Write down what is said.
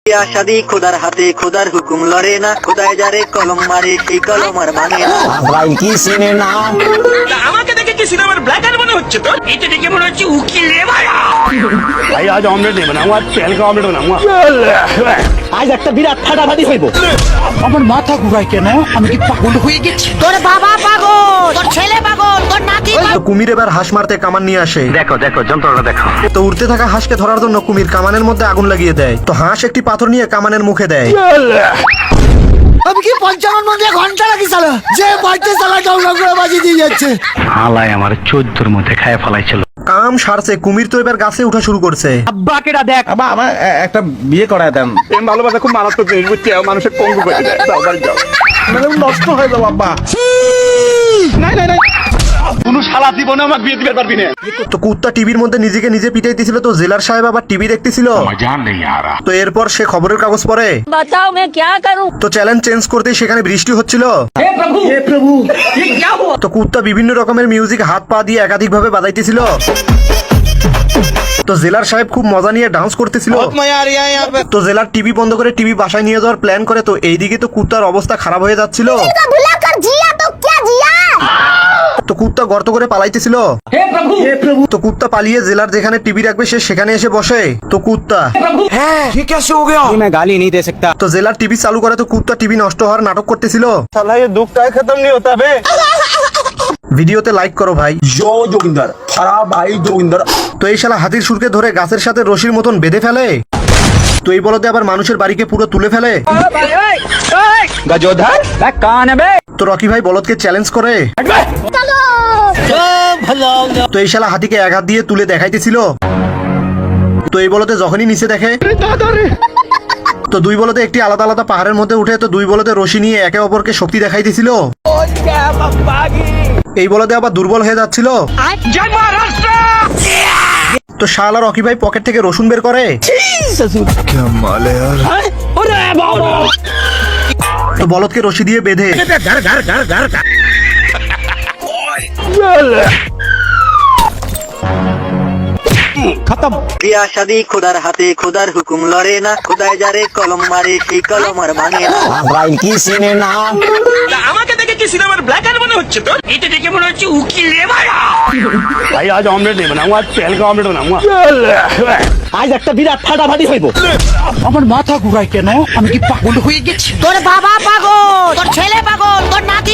শাদি খোদার হাতে খোদার হুকুম লড়ে না, খোদায় যারে কলম মারে সেই কলম আর মানে না। কি সিনেমা আমাকে দেখে কি সিনেমার ব্ল্যাক আর মনে হচ্ছে তো? এটা দেখে মনে হচ্ছে উকিল রে ভাইয়া। ভাই আজ অমলেট নেই বানাবো, আজ তেলকা অমলেট বানাবো। আজ একটা বিরাট ফাটাফাটি হইব। আমার মাথা ঘুরায় কেন? আমি কি পাগল হয়ে গেছি? তোর বাবা পাগল, তোর ছেলে পাগল, তোর নাতি তো কুমির এবার হাঁস মারতে কামান নিয়ে আসে। দেখো দেখো যন্ত্রটা দেখো। তো উড়তে থাকা হাঁসকে ধরার জন্য কুমির কামানের মধ্যে আগুন লাগিয়ে দেয়। তো হাঁস একটি পাথর নিয়ে কামানের মুখে দেয়। আমি কি 55 মধ্যে ঘন্টা লাগি চালা, যে বাড়িতে চালা ডাউলা করে বাজি দিয়ে যাচ্ছে। হালাই আমার 14 মধ্যে খায় ফলাইছিল। কাম সারছে, কুমির তো এবার গাছে উঠা শুরু করছে। আব্বাকেটা দেখ। আবার আমার একটা বিয়ে করায় দেন। প্রেম ভালোবাসা খুব মারাত্মক জিনিস, বুঝছি? মানুষের পঙ্গু করে দেয়। যাও বাড়ি যাও। মানে নষ্ট হয়ে যাবো আব্বা। নাই নাই নাই, কোন শালা জীবনে আমাকে বিয়ে দিতে পারবি না। তো কুত্তা টিভির মধ্যে নিজেকে নিজে পিটাইতেছিল। তো জেলার সাহেব আবার টিভি দেখতেছিল। তো এরপর সে খবরের কাগজ পড়ে। বাতাও मैं क्या करूं? তো চ্যালেঞ্জ চেঞ্জ করতেই সেখানে বৃষ্টি হচ্ছিল। তো কুত্তা বিভিন্ন রকমের মিউজিক হাত পা দিয়ে একাধিক ভাবে বাজাইতেছিল। তো জেলার সাহেব খুব মজা নিয়ে ডান্স করতেছিল। তো জেলার টিভি বন্ধ করে টিভি বাসায় নিয়ে যাওয়ার প্ল্যান করে। তো এইদিকে তো কুত্তার অবস্থা খারাপ হয়ে যাচ্ছিল। बुलाकर जिया तो क्या जिया? তো কুত্তা গর্ত করে পালাইতেছিল। তো কুত্তা পালিয়ে জেলার যেখানে টিভি রাখবে সে সেখানে এসে বসে। তো কুত্তা ये कैसे हो गया? मैं गाली नहीं दे सकता। তো জেলার টিভি চালু করে। তো কুত্তা টিভি নষ্ট হওয়ার নাটক করতেছিল। শালা ये दुख का खत्म नहीं होता बे। ভিডিওতে লাইক করো ভাই। जो जोगिंदर खराब भाई जोगिंदर। তো এই শালা হাতির সুরকে ধরে গাছের সাথে রশির মতন বেঁধে ফেলে। তো এই বলতে আবার মানুষের বাড়িকে পুরো তুলে ফেলে। गजोधर कान है बे। তো রকি ভাই বলদকে চ্যালেঞ্জ করে। তো এই শালা হাতিকে এক হাত দিয়ে তুলে দেখাইতেছিল। তো এই বলতে যখনই নিচে দেখে, তো দুই বলতে একটি আলাদা আলাদা পাহাড়ের মধ্যে উঠে। তো দুই বলতে রশি নিয়ে একে অপরকে শক্তি দেখাইতেছিল। এই বলতে আবার দুর্বল হয়ে যাচ্ছিল। তো শালা রকি ভাই পকেট থেকে রসুন বের করে। তো বলদকে রশি দিয়ে বেঁধে खत्म। বিয়া শাদি খোদার হাতে খোদার হুকুম লড়ে না, খোদায় যারে কলম মারে সেই কলম আর মানে না। কি সিনেমা আমাকে দেখে কি সিনেমার ব্ল্যাক আর মনে হচ্ছে তো? এটা দেখে মনে হচ্ছে উকিল রে ভাইয়া। ভাই আজ অমলেট নেই বানাবো, আজ তেলকা অমলেট বানাবো। আজ একটা বিরাট ফাটাফাটি হইব। আমার মাথা ঘুরায় কেন? আমি কি পাগল হয়ে গেছি? তোর বাবা পাগল, তোর ছেলে পাগল, তোর নাতি